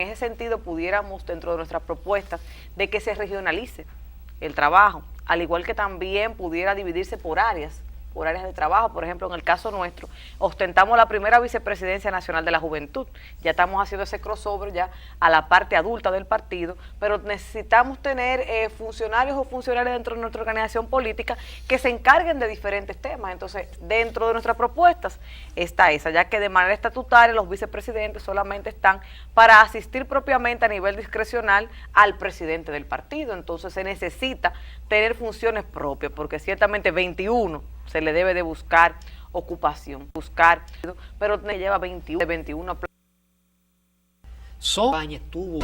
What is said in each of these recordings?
En ese sentido, pudiéramos, dentro de nuestras propuestas, de que se regionalice el trabajo, al igual que también pudiera dividirse por áreas de trabajo. Por ejemplo, en el caso nuestro, ostentamos la primera vicepresidencia nacional de la juventud, ya estamos haciendo ese crossover ya a la parte adulta del partido, pero necesitamos tener funcionarios o funcionarias dentro de nuestra organización política que se encarguen de diferentes temas. Entonces, dentro de nuestras propuestas está esa, ya que de manera estatutaria los vicepresidentes solamente están para asistir propiamente a nivel discrecional al presidente del partido. Entonces se necesita tener funciones propias, porque ciertamente 21 se le debe de buscar ocupación, pero lleva 21 España estuvo.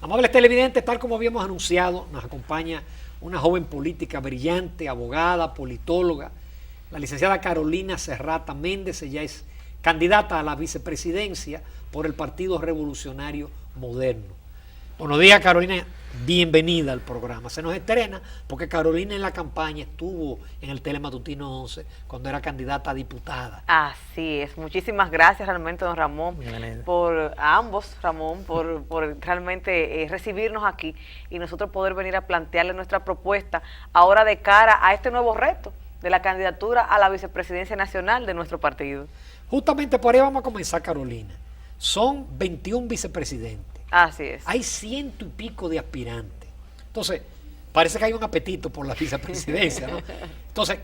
Amables televidentes, tal como habíamos anunciado, nos acompaña una joven política brillante, abogada, politóloga, la licenciada Carolina Serrata Méndez. Ella es candidata a la vicepresidencia por el Partido Revolucionario Moderno. Buenos días, Carolina, bienvenida al programa. Se nos estrena porque Carolina en la campaña estuvo en el Telematutino 11 cuando era candidata a diputada. Así es, muchísimas gracias realmente, don Ramón, a ambos, Ramón, por realmente recibirnos aquí y nosotros poder venir a plantearle nuestra propuesta ahora de cara a este nuevo reto de la candidatura a la vicepresidencia nacional de nuestro partido. Justamente por ahí vamos a comenzar, Carolina. Son 21 vicepresidentes. Así es. Hay 100 y pico de aspirantes. Entonces, parece que hay un apetito por la vicepresidencia, ¿no? Entonces,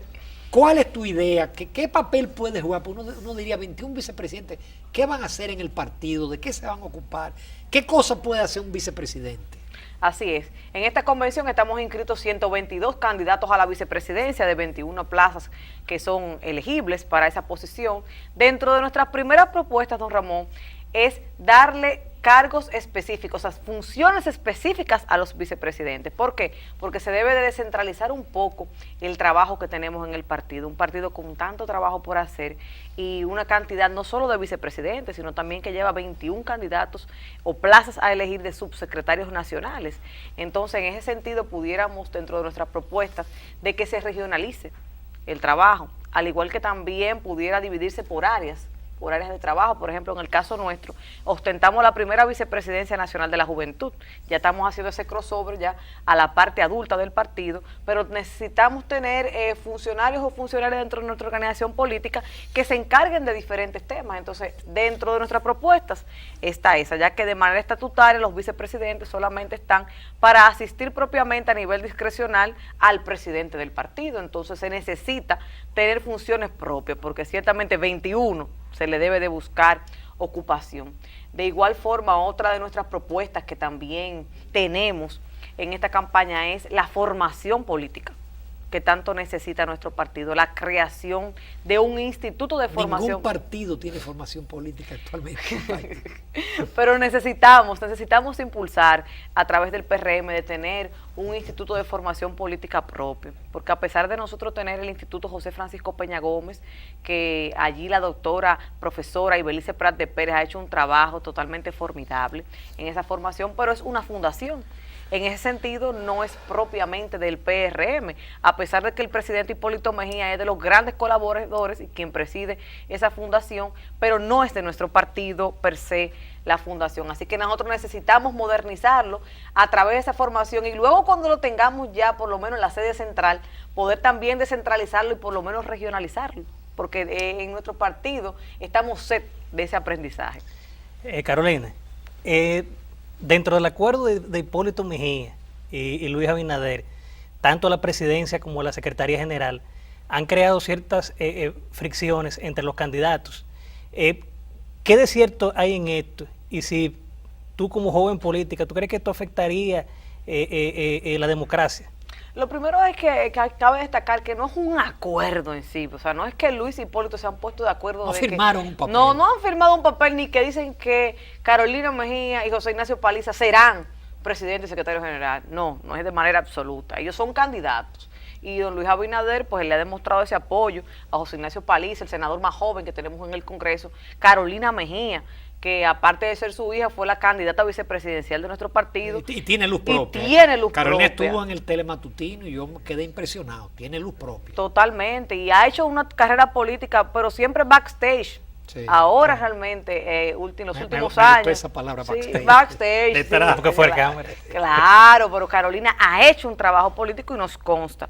¿cuál es tu idea? ¿Qué papel puede jugar? Pues uno diría 21 vicepresidentes. ¿Qué van a hacer en el partido? ¿De qué se van a ocupar? ¿Qué cosa puede hacer un vicepresidente? Así es. En esta convención estamos inscritos 122 candidatos a la vicepresidencia de 21 plazas que son elegibles para esa posición. Dentro de nuestras primeras propuestas, don Ramón, es darle cargos específicos, o sea, funciones específicas a los vicepresidentes. ¿Por qué? Porque se debe de descentralizar un poco el trabajo que tenemos en el partido, un partido con tanto trabajo por hacer y una cantidad no solo de vicepresidentes, sino también que lleva 21 candidatos o plazas a elegir de subsecretarios nacionales. Entonces, en ese sentido, pudiéramos, dentro de nuestras propuestas, de que se regionalice el trabajo, al igual que también pudiera dividirse por áreas de trabajo. Por ejemplo, en el caso nuestro, ostentamos la primera vicepresidencia nacional de la juventud, ya estamos haciendo ese crossover ya a la parte adulta del partido, pero necesitamos tener funcionarios o funcionarias dentro de nuestra organización política que se encarguen de diferentes temas. Entonces, dentro de nuestras propuestas está esa, ya que de manera estatutaria los vicepresidentes solamente están para asistir propiamente a nivel discrecional al presidente del partido. Entonces se necesita tener funciones propias, porque ciertamente 21 se le debe de buscar ocupación. De igual forma, otra de nuestras propuestas que también tenemos en esta campaña es la formación política que tanto necesita nuestro partido, la creación de un instituto de formación. Ningún partido tiene formación política actualmente. Pero necesitamos impulsar a través del PRM de tener un instituto de formación política propio, porque a pesar de nosotros tener el Instituto José Francisco Peña Gómez, que allí la doctora profesora Ibelice Prat de Pérez ha hecho un trabajo totalmente formidable en esa formación, pero es una fundación. En ese sentido, no es propiamente del PRM, a pesar de que el presidente Hipólito Mejía es de los grandes colaboradores y quien preside esa fundación, pero no es de nuestro partido per se la fundación. Así que nosotros necesitamos modernizarlo a través de esa formación y luego cuando lo tengamos ya, por lo menos en la sede central, poder también descentralizarlo y por lo menos regionalizarlo, porque en nuestro partido estamos set de ese aprendizaje. Carolina, dentro del acuerdo de Hipólito Mejía y Luis Abinader, tanto la presidencia como la Secretaría General han creado ciertas fricciones entre los candidatos. ¿Qué de cierto hay en esto? Y si tú como joven política, ¿tú crees que esto afectaría la democracia? Lo primero es que cabe destacar que no es un acuerdo en sí, o sea, no es que Luis y Hipólito se han puesto de acuerdo. No de firmaron que, un papel. No han firmado un papel ni que dicen que Carolina Mejía y José Ignacio Paliza serán presidente y secretario general. No es de manera absoluta. Ellos son candidatos. Y don Luis Abinader, pues él le ha demostrado ese apoyo a José Ignacio Paliza, el senador más joven que tenemos en el Congreso, Carolina Mejía, que aparte de ser su hija, fue la candidata vicepresidencial de nuestro partido. Y tiene luz propia. Carolina estuvo en el telematutino y yo me quedé impresionado. Tiene luz propia. Totalmente. Y ha hecho una carrera política, pero siempre backstage. Sí, ahora realmente, los últimos años. Esa palabra, backstage. Sí, backstage. Porque fue el cámara. Claro, pero Carolina ha hecho un trabajo político y nos consta.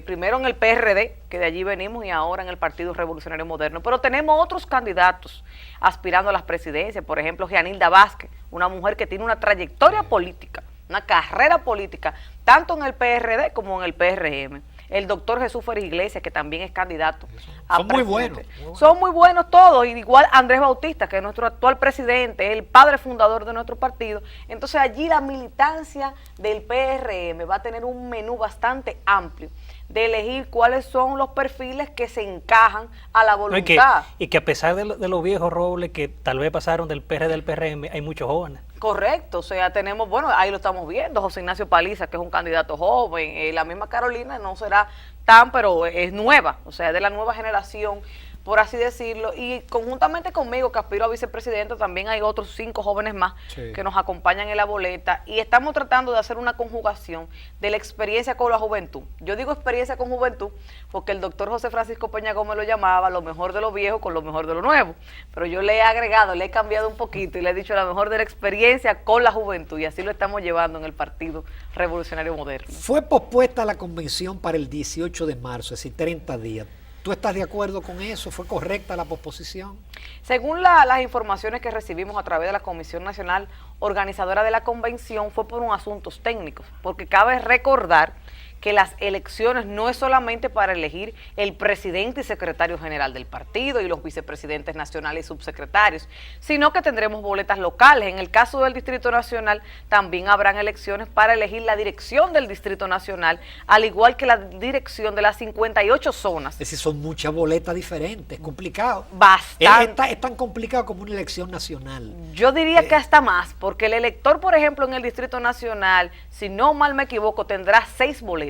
Primero en el PRD, que de allí venimos, y ahora en el Partido Revolucionario Moderno. Pero tenemos otros candidatos aspirando a las presidencias, por ejemplo, Gianilda Vázquez, una mujer que tiene una trayectoria política, una carrera política, tanto en el PRD como en el PRM. El doctor Jesús Félix Iglesias, que también es candidato a presidente. Muy buenos. Son muy buenos todos, igual Andrés Bautista, que es nuestro actual presidente, el padre fundador de nuestro partido. Entonces allí la militancia del PRM va a tener un menú bastante amplio de elegir cuáles son los perfiles que se encajan a la voluntad. Y que a pesar de los viejos robles que tal vez pasaron del PRD al PRM, hay muchos jóvenes. Correcto, o sea, tenemos, bueno, ahí lo estamos viendo, José Ignacio Paliza, que es un candidato joven, la misma Carolina no será tan, pero es nueva, o sea, de la nueva generación, por así decirlo, y conjuntamente conmigo, que aspiro a vicepresidente, también hay otros 5 jóvenes más que nos acompañan en la boleta, y estamos tratando de hacer una conjugación de la experiencia con la juventud. Yo digo experiencia con juventud porque el doctor José Francisco Peña Gómez lo llamaba lo mejor de lo viejo con lo mejor de lo nuevo, pero yo le he agregado, le he cambiado un poquito y le he dicho lo mejor de la experiencia con la juventud, y así lo estamos llevando en el Partido Revolucionario Moderno. Fue pospuesta la convención para el 18 de marzo, es decir, 30 días. ¿Tú estás de acuerdo con eso? ¿Fue correcta la posposición? Según las informaciones que recibimos a través de la Comisión Nacional Organizadora de la Convención, fue por unos asuntos técnicos, porque cabe recordar que las elecciones no es solamente para elegir el presidente y secretario general del partido y los vicepresidentes nacionales y subsecretarios, sino que tendremos boletas locales. En el caso del Distrito Nacional también habrán elecciones para elegir la dirección del Distrito Nacional, al igual que la dirección de las 58 zonas. Es decir, son muchas boletas diferentes, es complicado. Bastante. Es tan complicado como una elección nacional. Yo diría que hasta más, porque el elector, por ejemplo, en el Distrito Nacional, si no mal me equivoco, tendrá 6 boletas.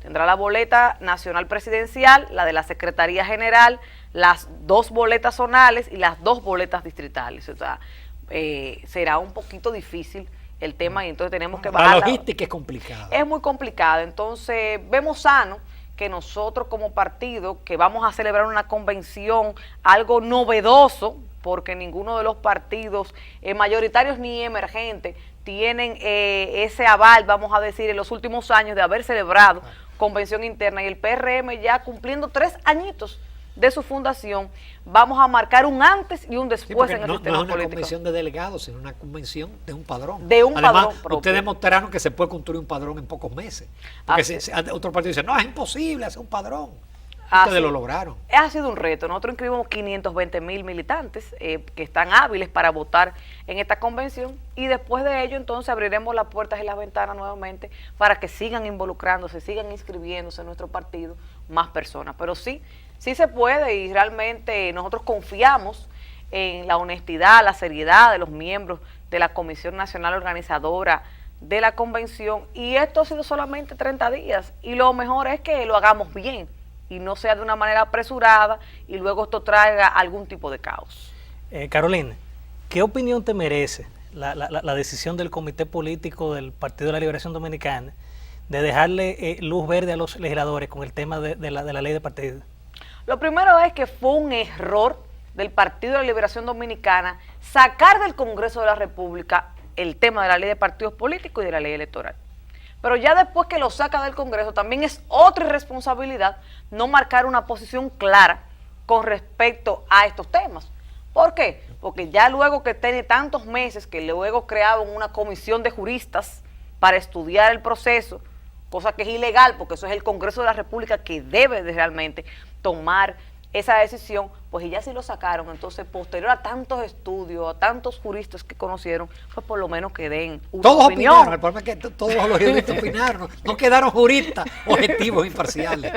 Tendrá la boleta nacional presidencial, la de la Secretaría General, las 2 boletas zonales y las 2 boletas distritales. O sea, será un poquito difícil el tema y entonces tenemos que bajar. La logística es complicada. Es muy complicada. Entonces, vemos sano que nosotros como partido, que vamos a celebrar una convención, algo novedoso, porque ninguno de los partidos mayoritarios ni emergentes tienen ese aval, vamos a decir, en los últimos años de haber celebrado convención interna, y el PRM ya cumpliendo 3 añitos de su fundación, vamos a marcar un antes y un después en el sistema político. No es una convención de delegados, sino una convención de un padrón. De un padrón propio. Ustedes demostraron que se puede construir un padrón en pocos meses. Porque otro partido dice, no, es imposible hacer un padrón. Ustedes lo lograron. Ha sido un reto. Nosotros inscribimos 520,000 militantes que están hábiles para votar en esta convención, y después de ello entonces abriremos las puertas y las ventanas nuevamente para que sigan involucrándose, sigan inscribiéndose en nuestro partido más personas. Pero sí se puede, y realmente nosotros confiamos en la honestidad, la seriedad de los miembros de la Comisión Nacional Organizadora de la convención, y esto ha sido solamente 30 días, y lo mejor es que lo hagamos bien y no sea de una manera apresurada y luego esto traiga algún tipo de caos. Carolina, ¿qué opinión te merece la decisión del Comité Político del Partido de la Liberación Dominicana de dejarle luz verde a los legisladores con el tema de la ley de partidos? Lo primero es que fue un error del Partido de la Liberación Dominicana sacar del Congreso de la República el tema de la ley de partidos políticos y de la ley electoral. Pero ya después que lo saca del Congreso, también es otra irresponsabilidad no marcar una posición clara con respecto a estos temas. ¿Por qué? Porque ya luego que tiene tantos meses, que luego crearon una comisión de juristas para estudiar el proceso, cosa que es ilegal, porque eso es el Congreso de la República que debe de realmente tomar esa decisión, pues y ya sí lo sacaron, entonces posterior a tantos estudios, a tantos juristas que conocieron, pues por lo menos que den una Todos opinión. opinaron, el problema es que todos los juristas opinaron, no quedaron juristas objetivos, imparciales.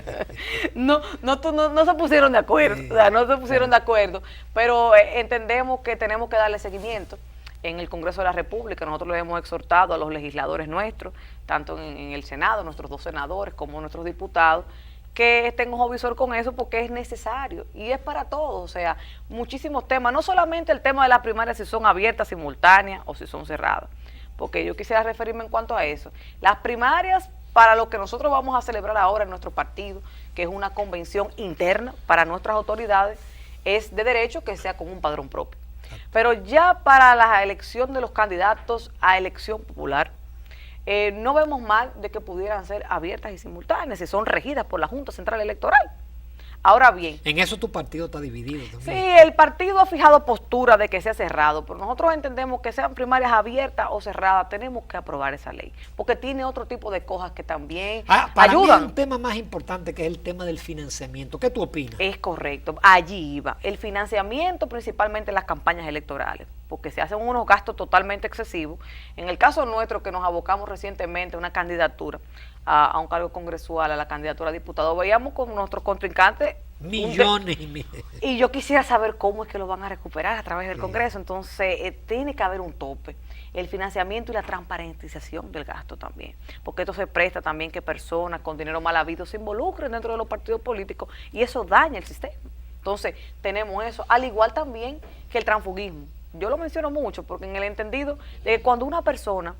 No se pusieron de acuerdo, Sí, o sea, no se pusieron de claro. acuerdo, pero entendemos que tenemos que darle seguimiento. En el Congreso de la República nosotros le hemos exhortado a los legisladores nuestros, tanto en el Senado, nuestros 2 senadores, como nuestros diputados, que estén ojo visor con eso porque es necesario y es para todos, o sea, muchísimos temas, no solamente el tema de las primarias si son abiertas, simultáneas o si son cerradas, porque yo quisiera referirme en cuanto a eso. Las primarias, para lo que nosotros vamos a celebrar ahora en nuestro partido, que es una convención interna para nuestras autoridades, es de derecho que sea con un padrón propio. Pero ya para la elección de los candidatos a elección popular, no vemos mal de que pudieran ser abiertas y simultáneas si son regidas por la Junta Central Electoral. Ahora bien, En eso tu partido está dividido sí, también. el partido ha fijado postura de que sea cerrado, pero nosotros entendemos que sean primarias abiertas o cerradas, tenemos que aprobar esa ley, porque tiene otro tipo de cosas que también Para mí hay ayudan. un tema más importante que es el tema del financiamiento. ¿Qué tú opinas? Es correcto, allí iba. El financiamiento principalmente en las campañas electorales, porque se hacen unos gastos totalmente excesivos. En el caso nuestro, que nos abocamos recientemente a una candidatura, a un cargo congresual, a la candidatura a diputado, veíamos con nuestros contrincantes Millones y millones. y yo quisiera saber cómo es que lo van a recuperar a través del Sí. Congreso. Entonces, tiene que haber un tope. El financiamiento y la transparentización del gasto también. Porque esto se presta también que personas con dinero mal habido se involucren dentro de los partidos políticos y eso daña el sistema. Entonces, tenemos eso. Al igual también que el transfugismo. Yo lo menciono mucho porque en el entendido de que cuando una persona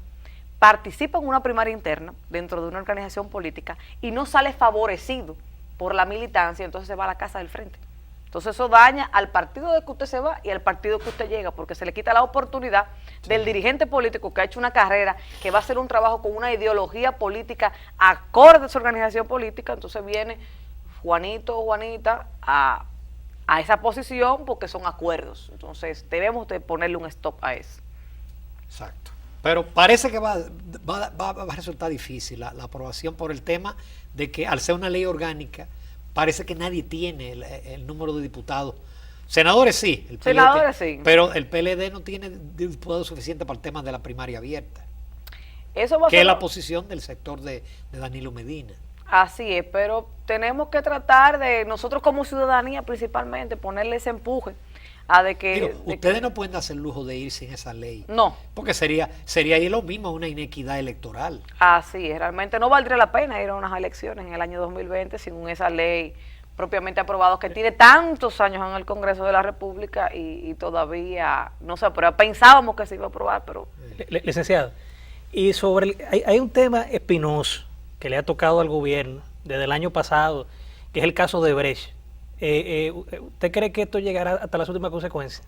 participa en una primaria interna dentro de una organización política y no sale favorecido por la militancia, entonces se va a la casa del frente. Entonces eso daña al partido de que usted se va y al partido que usted llega, porque se le quita la oportunidad del dirigente político que ha hecho una carrera, que va a hacer un trabajo con una ideología política acorde a su organización política, entonces viene Juanito o Juanita a esa posición porque son acuerdos. Entonces debemos de ponerle un stop a eso. Exacto. Pero parece que va a resultar difícil la aprobación por el tema de que al ser una ley orgánica, parece que nadie tiene el número de diputados. Senadores sí, el PLD, Senadores sí. pero el PLD no tiene diputados suficientes para el tema de la primaria abierta, Eso va a que ser es la posición del sector de Danilo Medina. así es, pero tenemos que tratar de, nosotros como ciudadanía principalmente, ponerle ese empuje a de que... Digo, de ustedes que- no pueden darse el lujo de ir sin esa ley. No, Porque sería ahí lo mismo, una inequidad electoral. así es, realmente no valdría la pena ir a unas elecciones en el año 2020 sin esa ley propiamente aprobada que tiene tantos años en el Congreso de la República y todavía no se aprueba. Pensábamos que se iba a aprobar, pero Licenciado, y sobre hay un tema espinoso que le ha tocado al gobierno desde el año pasado, que es el caso de Brecht. ¿Usted cree que esto llegará hasta las últimas consecuencias?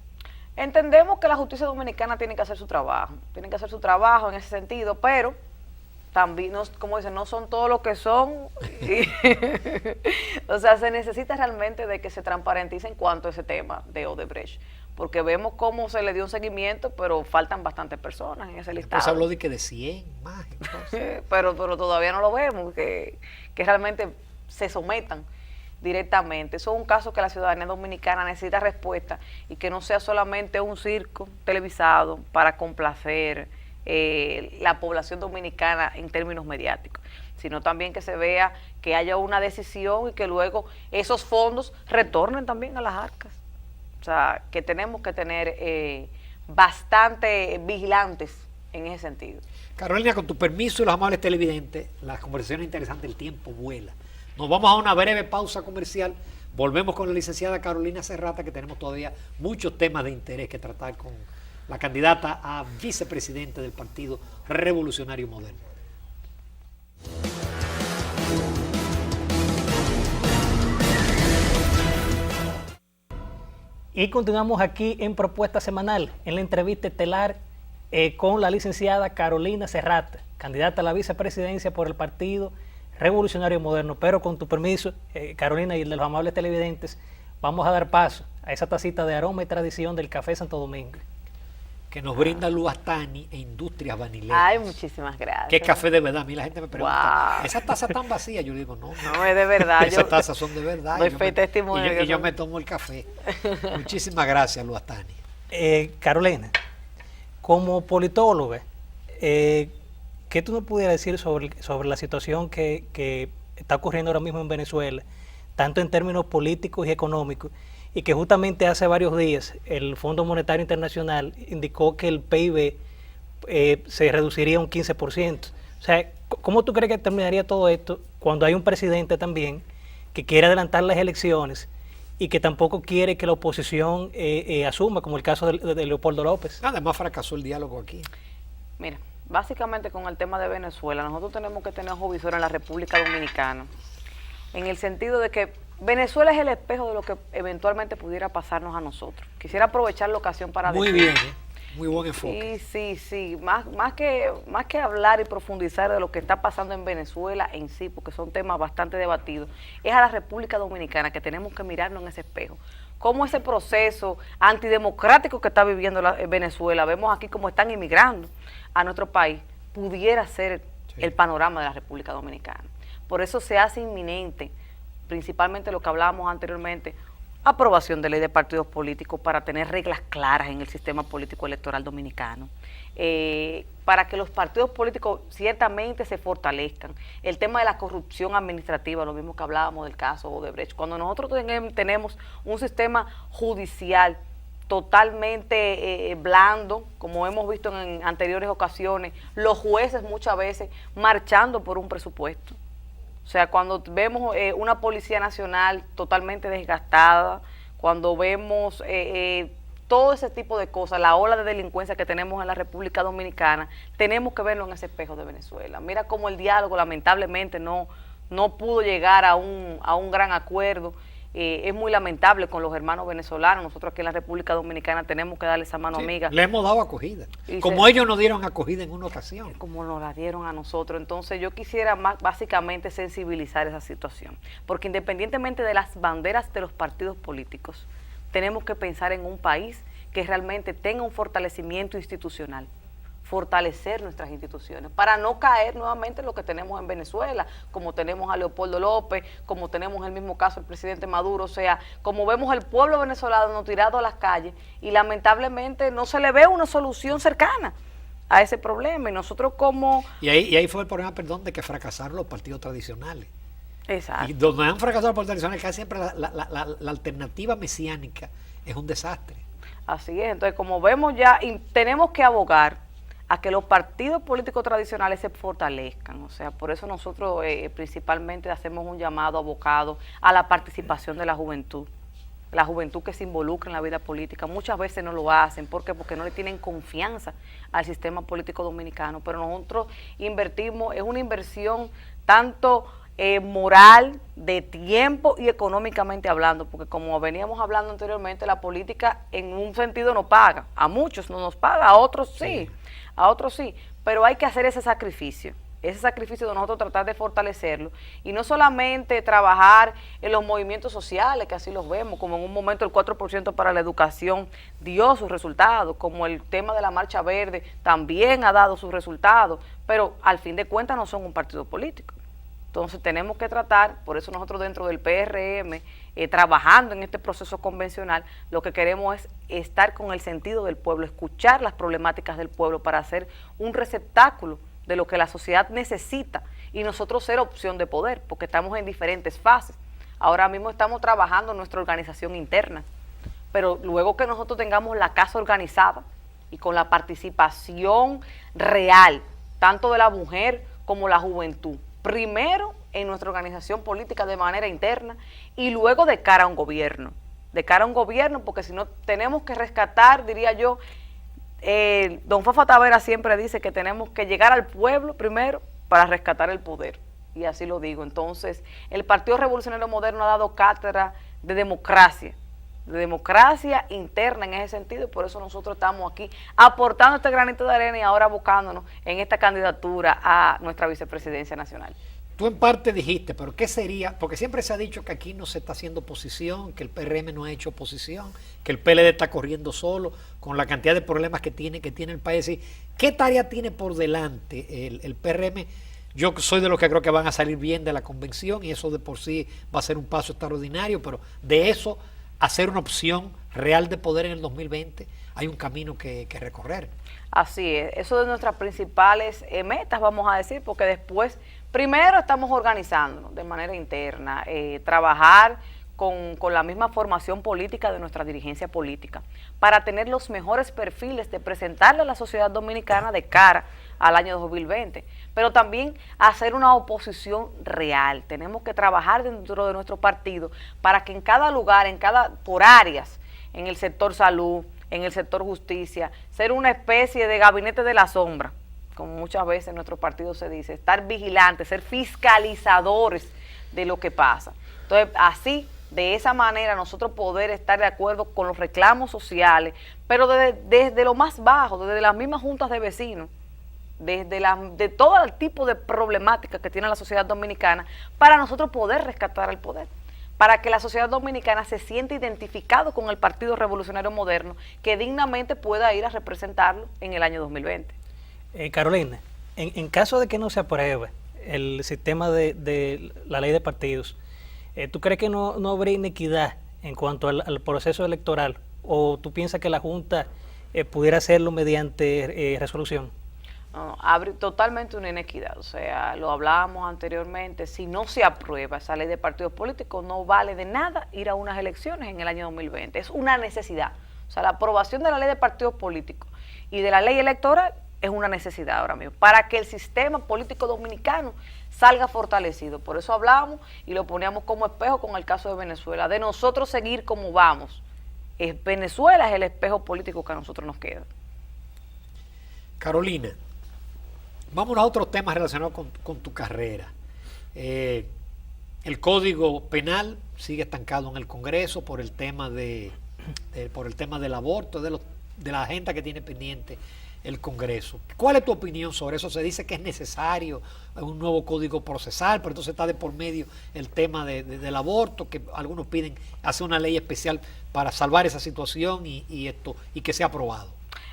entendemos que la justicia dominicana tiene que hacer su trabajo, tiene que hacer su trabajo en ese sentido, pero también, como dicen, no son todos lo que son. O sea, se necesita realmente de que se transparentice en cuanto a ese tema de Odebrecht, porque vemos cómo se le dio un seguimiento, pero faltan bastantes personas en ese Después listado. se habló de que de 100 más. Entonces, pero todavía no lo vemos, que realmente se sometan directamente. Eso es un caso que la ciudadanía dominicana necesita respuesta y que no sea solamente un circo televisado para complacer la población dominicana en términos mediáticos, sino también que se vea que haya una decisión y que luego esos fondos retornen también a las arcas. O sea, que tenemos que tener bastante vigilantes en ese sentido. Carolina, con tu permiso y los amables televidentes, las conversaciones interesantes, el tiempo vuela. Nos vamos a una breve pausa comercial. Volvemos con la licenciada Carolina Serrata, que tenemos todavía muchos temas de interés que tratar con la candidata a vicepresidente del Partido Revolucionario Moderno. Y continuamos aquí en Propuesta Semanal, en la entrevista estelar con la licenciada Carolina Serrata, candidata a la vicepresidencia por el Partido Revolucionario Moderno. Pero con tu permiso, Carolina, y el de los amables televidentes, vamos a dar paso a esa tacita de aroma y tradición del Café Santo Domingo. que nos brinda Luastani e Industrias Vanileñas. Ay, muchísimas gracias. ¿Qué café de verdad? A mí la gente me pregunta, Wow. ¿esa taza tan vacía? Yo digo, no, No, es de verdad. esas tazas son de verdad. Doy Y yo fe y me- testimonio y yo- que y yo son- me tomo el café. Muchísimas gracias, Luastani. Carolina, como politóloga, ¿qué tú nos pudieras decir sobre la situación que está ocurriendo ahora mismo en Venezuela, tanto en términos políticos y económicos, y que justamente hace varios días el Fondo Monetario Internacional indicó que el PIB se reduciría un 15%? O sea, ¿cómo tú crees que terminaría todo esto cuando hay un presidente también que quiere adelantar las elecciones y que tampoco quiere que la oposición asuma, como el caso de Leopoldo López? Además fracasó el diálogo aquí. Mira, básicamente con el tema de Venezuela, nosotros tenemos que tener ojo visor en la República Dominicana, en el sentido de que Venezuela es el espejo de lo que eventualmente pudiera pasarnos a nosotros. Quisiera aprovechar la ocasión para Muy decir... bien, muy buen enfoque. Sí. Más que hablar y profundizar de lo que está pasando en Venezuela en sí, porque son temas bastante debatidos, es a la República Dominicana que tenemos que mirarnos en ese espejo. Cómo ese proceso antidemocrático que está viviendo Venezuela, vemos aquí cómo están inmigrando a nuestro país, pudiera ser el panorama de la República Dominicana. Por eso se hace inminente, principalmente lo que hablábamos anteriormente, aprobación de ley de partidos políticos para tener reglas claras en el sistema político electoral dominicano, para que los partidos políticos ciertamente se fortalezcan. El tema de la corrupción administrativa, lo mismo que hablábamos del caso Odebrecht. Cuando nosotros tenemos un sistema judicial totalmente blando, como hemos visto en anteriores ocasiones, los jueces muchas veces marchando por un presupuesto. O sea, cuando vemos una Policía Nacional totalmente desgastada, cuando vemos todo ese tipo de cosas, la ola de delincuencia que tenemos en la República Dominicana, tenemos que verlo en ese espejo de Venezuela. Mira cómo el diálogo lamentablemente no pudo llegar a un gran acuerdo. Es muy lamentable con los hermanos venezolanos. Nosotros aquí en la República Dominicana tenemos que darle esa mano amiga. Le hemos dado acogida. Y Como ellos nos dieron acogida en una ocasión. Como nos la dieron a nosotros. Entonces yo quisiera básicamente sensibilizar esa situación, porque independientemente de las banderas de los partidos políticos, tenemos que pensar en un país que realmente tenga un fortalecimiento institucional, fortalecer nuestras instituciones, para no caer nuevamente en lo que tenemos en Venezuela, como tenemos a Leopoldo López, como tenemos el mismo caso del presidente Maduro. O sea, como vemos el pueblo venezolano tirado a las calles y lamentablemente no se le ve una solución cercana a ese problema. Y nosotros como... Y ahí fue el problema, perdón, de que fracasaron los partidos tradicionales. Exacto. Y donde han fracasado los partidos tradicionales, casi siempre la alternativa mesiánica es un desastre. Así es. Entonces, como vemos ya, y tenemos que abogar a que los partidos políticos tradicionales se fortalezcan. O sea, por eso nosotros principalmente hacemos un llamado abocado a la participación de la juventud que se involucra en la vida política. Muchas veces no lo hacen. ¿Por qué? Porque no le tienen confianza al sistema político dominicano. Pero nosotros invertimos, es una inversión tanto moral, de tiempo y económicamente hablando, porque como veníamos hablando anteriormente, la política en un sentido no paga, a muchos no nos paga, a otros sí, pero hay que hacer ese sacrificio de nosotros tratar de fortalecerlo, y no solamente trabajar en los movimientos sociales, que así los vemos, como en un momento el 4% para la educación dio sus resultados, como el tema de la Marcha Verde también ha dado sus resultados, pero al fin de cuentas no son un partido político. Entonces tenemos que tratar, por eso nosotros dentro del PRM, trabajando en este proceso convencional, lo que queremos es estar con el sentido del pueblo, escuchar las problemáticas del pueblo para hacer un receptáculo de lo que la sociedad necesita y nosotros ser opción de poder, porque estamos en diferentes fases. Ahora mismo estamos trabajando en nuestra organización interna, pero luego que nosotros tengamos la casa organizada y con la participación real, tanto de la mujer como la juventud, primero en nuestra organización política de manera interna y luego de cara a un gobierno. De cara a un gobierno, porque si no tenemos que rescatar, diría yo, don Fafa Tavera siempre dice que tenemos que llegar al pueblo primero para rescatar el poder. Y así lo digo. Entonces, el Partido Revolucionario Moderno ha dado cátedra de democracia interna en ese sentido, y por eso nosotros estamos aquí aportando este granito de arena y ahora abocándonos en esta candidatura a nuestra vicepresidencia nacional. Tú en parte dijiste, pero ¿qué sería? Porque siempre se ha dicho que aquí no se está haciendo oposición, que el PRM no ha hecho oposición, que el PLD está corriendo solo, con la cantidad de problemas que tiene el país. ¿Qué tarea tiene por delante el PRM? Yo soy de los que creo que van a salir bien de la convención y eso de por sí va a ser un paso extraordinario, pero de eso a ser una opción real de poder en el 2020 hay un camino que recorrer. Así es, eso de nuestras principales metas, vamos a decir, porque después, primero estamos organizándonos de manera interna, trabajar con la misma formación política de nuestra dirigencia política, para tener los mejores perfiles de presentarle a la sociedad dominicana de cara al año 2020, pero también hacer una oposición real. Tenemos que trabajar dentro de nuestro partido para que en cada lugar, por áreas, en el sector salud, en el sector justicia, ser una especie de gabinete de la sombra, como muchas veces en nuestro partido se dice, estar vigilantes, ser fiscalizadores de lo que pasa. Entonces, así, de esa manera, nosotros poder estar de acuerdo con los reclamos sociales, pero desde lo más bajo, desde las mismas juntas de vecinos, de todo el tipo de problemáticas que tiene la sociedad dominicana, para nosotros poder rescatar el poder, para que la sociedad dominicana se sienta identificado con el Partido Revolucionario Moderno, que dignamente pueda ir a representarlo en el año 2020. Carolina, en caso de que no se apruebe el sistema de la ley de partidos, ¿tú crees que no habrá inequidad en cuanto al proceso electoral? ¿O tú piensas que la Junta pudiera hacerlo mediante resolución? No, abre totalmente una inequidad, o sea, lo hablábamos anteriormente, si no se aprueba esa ley de partidos políticos, no vale de nada ir a unas elecciones en el año 2020, es una necesidad, o sea, la aprobación de la ley de partidos políticos y de la ley electoral es una necesidad ahora mismo, para que el sistema político dominicano salga fortalecido. Por eso hablamos y lo poníamos como espejo con el caso de Venezuela, de nosotros seguir como vamos. Venezuela es el espejo político que a nosotros nos queda. Carolina, vamos a otros temas relacionados con tu carrera. El Código Penal sigue estancado en el Congreso por el tema del aborto, de la agenda que tiene pendiente el Congreso. ¿Cuál es tu opinión sobre eso? Se dice que es necesario un nuevo código procesal, pero entonces está de por medio el tema del aborto, que algunos piden hacer una ley especial para salvar esa situación y que sea aprobado.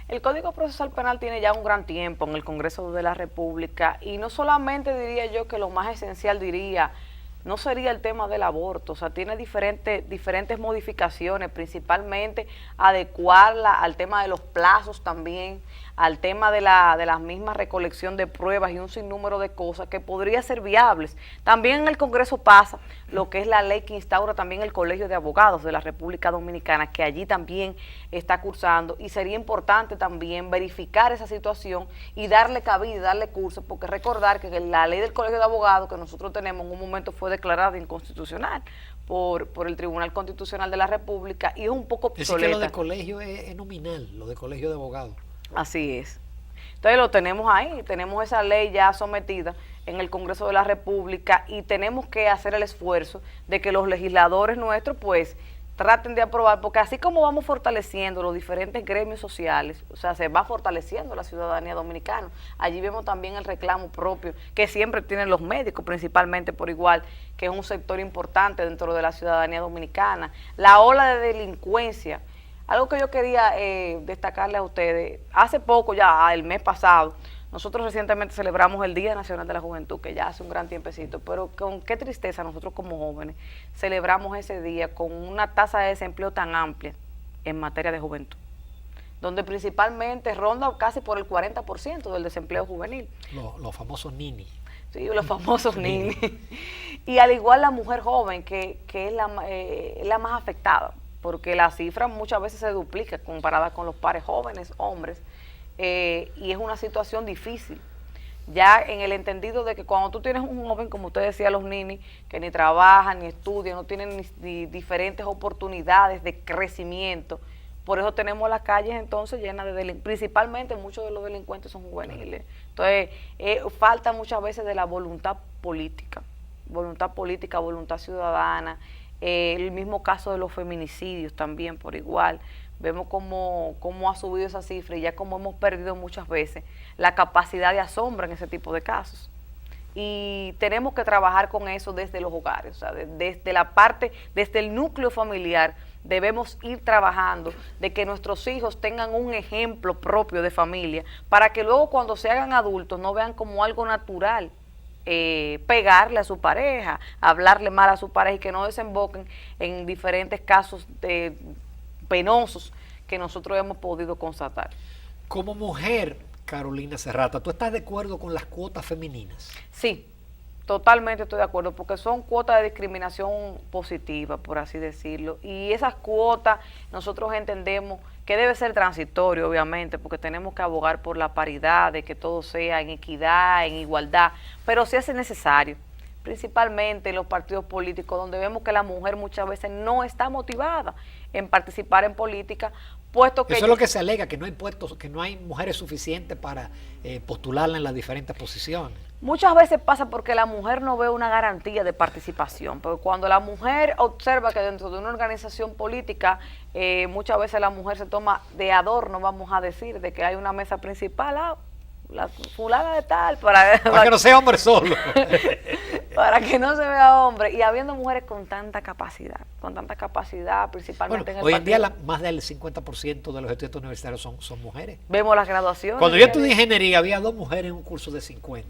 El Código Procesal Penal tiene ya un gran tiempo en el Congreso de la República y no solamente diría yo que lo más esencial no sería el tema del aborto, o sea, tiene diferentes modificaciones, principalmente adecuarla al tema de los plazos también, al tema de la misma recolección de pruebas y un sinnúmero de cosas que podría ser viables. También en el Congreso pasa lo que es la ley que instaura también el Colegio de Abogados de la República Dominicana, que allí también está cursando, y sería importante también verificar esa situación y darle cabida, darle curso, porque recordar que la ley del Colegio de Abogados que nosotros tenemos en un momento fue declarada inconstitucional por el Tribunal Constitucional de la República y es un poco obsoleta. Es que lo de colegio es nominal, lo de Colegio de Abogados. Así es. Entonces lo tenemos ahí, tenemos esa ley ya sometida en el Congreso de la República y tenemos que hacer el esfuerzo de que los legisladores nuestros pues traten de aprobar, porque así como vamos fortaleciendo los diferentes gremios sociales, o sea, se va fortaleciendo la ciudadanía dominicana. Allí vemos también el reclamo propio que siempre tienen los médicos, principalmente por igual, que es un sector importante dentro de la ciudadanía dominicana. La ola de delincuencia, algo que yo quería destacarle a ustedes, hace poco ya, el mes pasado, nosotros recientemente celebramos el Día Nacional de la Juventud, que ya hace un gran tiempecito, pero con qué tristeza nosotros como jóvenes celebramos ese día con una tasa de desempleo tan amplia en materia de juventud, donde principalmente ronda casi por el 40% del desempleo juvenil. Los famosos nini. Sí, los famosos nini. Y al igual la mujer joven, que es la más afectada, porque la cifra muchas veces se duplica comparada con los pares jóvenes, hombres, y es una situación difícil, ya en el entendido de que cuando tú tienes un joven, como usted decía, los ninis, que ni trabajan, ni estudian, no tienen ni diferentes oportunidades de crecimiento, por eso tenemos las calles entonces llenas de delincuentes, principalmente muchos de los delincuentes son juveniles. Entonces, falta muchas veces de la voluntad política, voluntad ciudadana, el mismo caso de los feminicidios también por igual. Vemos cómo ha subido esa cifra y ya como hemos perdido muchas veces la capacidad de asombro en ese tipo de casos. y tenemos que trabajar con eso desde los hogares, o sea, desde la parte, desde el núcleo familiar, debemos ir trabajando de que nuestros hijos tengan un ejemplo propio de familia para que luego cuando se hagan adultos no vean como algo natural pegarle a su pareja, hablarle mal a su pareja y que no desemboquen en diferentes casos penosos que nosotros hemos podido constatar. Como mujer, Carolina Serrata, ¿tú estás de acuerdo con las cuotas femeninas? Sí, totalmente estoy de acuerdo, porque son cuotas de discriminación positiva, por así decirlo, y esas cuotas nosotros entendemos que debe ser transitorio, obviamente, porque tenemos que abogar por la paridad, de que todo sea en equidad, en igualdad, pero sí es necesario, principalmente en los partidos políticos, donde vemos que la mujer muchas veces no está motivada en participar en política, puesto que... Eso es lo que se alega, que no hay puestos, que no hay mujeres suficientes para postularla en las diferentes posiciones. Muchas veces pasa porque la mujer no ve una garantía de participación, porque cuando la mujer observa que dentro de una organización política, muchas veces la mujer se toma de adorno, vamos a decir, de que hay una mesa principal, la fulana de tal, para que no sea hombre solo. Para que no se vea hombre, y habiendo mujeres con tanta capacidad principalmente Bueno, en el hoy en día partido. más del 50% de los estudiantes universitarios son mujeres. Vemos las graduaciones. Cuando yo estudié ingeniería había 2 mujeres en un curso de 50.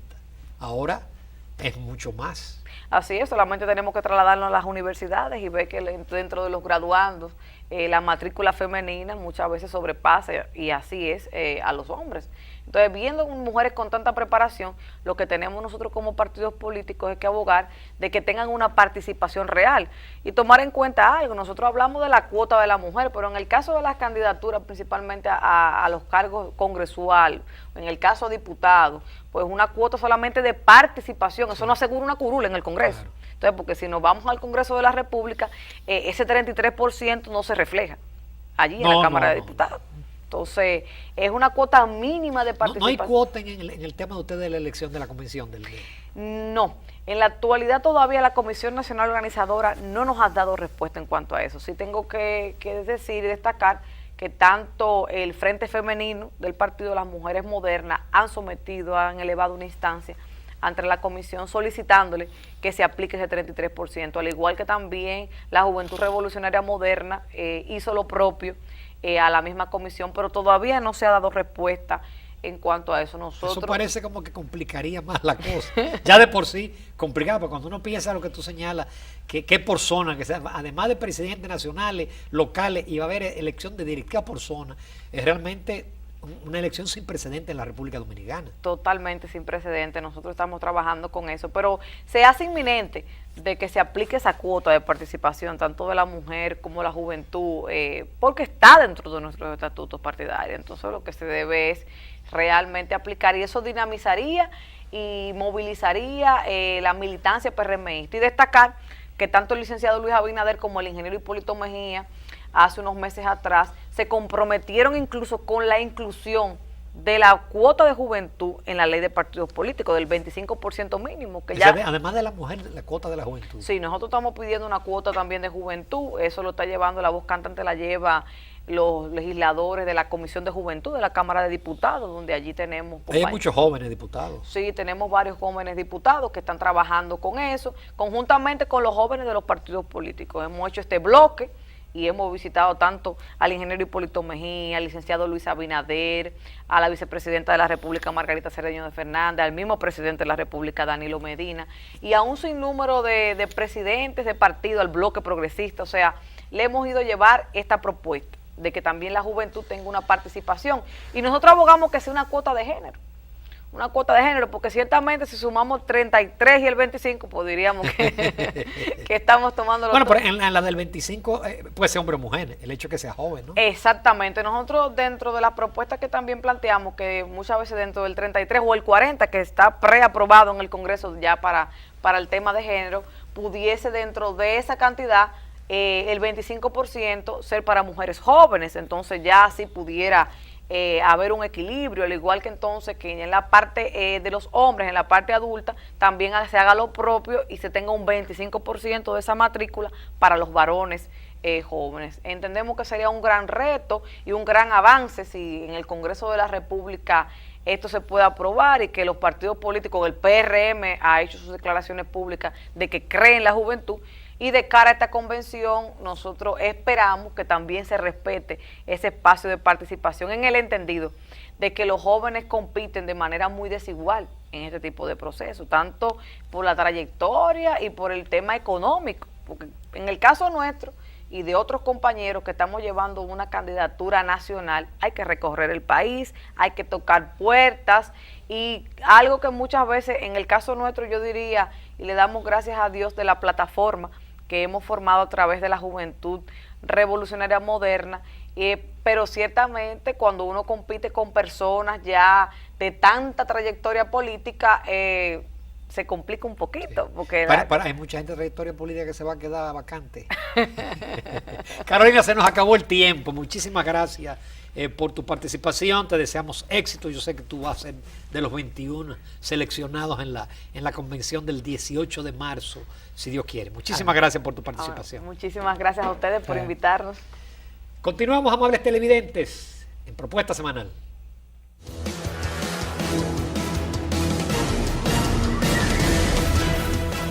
Ahora es mucho más. Así es, solamente tenemos que trasladarnos a las universidades y ver que dentro de los graduandos la matrícula femenina muchas veces sobrepasa, y así es, a los hombres. Entonces, viendo mujeres con tanta preparación, lo que tenemos nosotros como partidos políticos es que abogar de que tengan una participación real y tomar en cuenta algo. Nosotros hablamos de la cuota de la mujer, pero en el caso de las candidaturas, principalmente a los cargos congresuales, en el caso de diputados, pues una cuota solamente de participación, eso no asegura una curula en el Congreso. Claro. Entonces, porque si nos vamos al Congreso de la República, ese 33% no se refleja allí en la Cámara de Diputados. Entonces, es una cuota mínima de participación. No hay cuota en el tema de ustedes de la elección de la convención del día. No, en la actualidad todavía la Comisión Nacional Organizadora no nos ha dado respuesta en cuanto a eso. Sí tengo que decir y destacar que tanto el Frente Femenino del Partido de las Mujeres Modernas han elevado una instancia ante la comisión solicitándole que se aplique ese 33%, al igual que también la Juventud Revolucionaria Moderna hizo lo propio a la misma comisión, pero todavía no se ha dado respuesta en cuanto a eso. Nosotros... Eso parece como que complicaría más la cosa. Ya de por sí complicado, porque cuando uno piensa lo que tú señalas, que por zona, que sea, además de presidentes nacionales, locales, y va a haber elección de directiva por zona, es realmente una elección sin precedente en la República Dominicana. Totalmente sin precedente, nosotros estamos trabajando con eso, pero se hace inminente de que se aplique esa cuota de participación, tanto de la mujer como de la juventud, porque está dentro de nuestros estatutos partidarios. Entonces lo que se debe es realmente aplicar, y eso dinamizaría y movilizaría la militancia PRMista. Y destacar que tanto el licenciado Luis Abinader como el ingeniero Hipólito Mejía hace unos meses atrás se comprometieron incluso con la inclusión de la cuota de juventud en la ley de partidos políticos, del 25% mínimo. Que ya, además de la mujer, la cuota de la juventud. Sí, nosotros estamos pidiendo una cuota también de juventud, eso lo está llevando, la voz cantante la lleva los legisladores de la Comisión de Juventud de la Cámara de Diputados, donde allí tenemos... Hay muchos jóvenes diputados. Sí, tenemos varios jóvenes diputados que están trabajando con eso, conjuntamente con los jóvenes de los partidos políticos. Hemos hecho este bloque y hemos visitado tanto al ingeniero Hipólito Mejía, al licenciado Luis Abinader, a la vicepresidenta de la República, Margarita Cedeño de Fernández, al mismo presidente de la República, Danilo Medina, y a un sinnúmero de presidentes de partido, al bloque progresista. O sea, le hemos ido a llevar esta propuesta de que también la juventud tenga una participación. Y nosotros abogamos que sea una cuota de género. Una cuota de género, porque ciertamente si sumamos 33 y el 25, pues diríamos que estamos tomando... Bueno, pero en la del 25 puede ser hombre o mujer, el hecho de que sea joven, ¿no? Exactamente. Nosotros dentro de la propuesta que también planteamos, que muchas veces dentro del 33 o el 40, que está preaprobado en el Congreso ya para el tema de género, pudiese dentro de esa cantidad el 25% ser para mujeres jóvenes. Entonces ya así pudiera... haber un equilibrio, al igual que entonces que en la parte de los hombres, en la parte adulta, también se haga lo propio y se tenga un 25% de esa matrícula para los varones jóvenes. Entendemos que sería un gran reto y un gran avance si en el Congreso de la República esto se pueda aprobar y que los partidos políticos, el PRM ha hecho sus declaraciones públicas de que creen en la juventud, y de cara a esta convención nosotros esperamos que también se respete ese espacio de participación en el entendido de que los jóvenes compiten de manera muy desigual en este tipo de procesos, tanto por la trayectoria y por el tema económico, porque en el caso nuestro y de otros compañeros que estamos llevando una candidatura nacional, hay que recorrer el país, hay que tocar puertas, y algo que muchas veces en el caso nuestro yo diría, y le damos gracias a Dios de la plataforma que hemos formado a través de la Juventud Revolucionaria Moderna, pero ciertamente cuando uno compite con personas ya de tanta trayectoria política, se complica un poquito. Sí. Porque hay mucha gente de trayectoria política que se va a quedar vacante. Carolina, se nos acabó el tiempo. Muchísimas gracias por tu participación. Te deseamos éxito. Yo sé que tú vas a ser de los 21 seleccionados en la convención del 18 de marzo, si Dios quiere. Muchísimas gracias por tu participación. Muchísimas gracias a ustedes por invitarnos. Continuamos, amables televidentes, en Propuesta Semanal.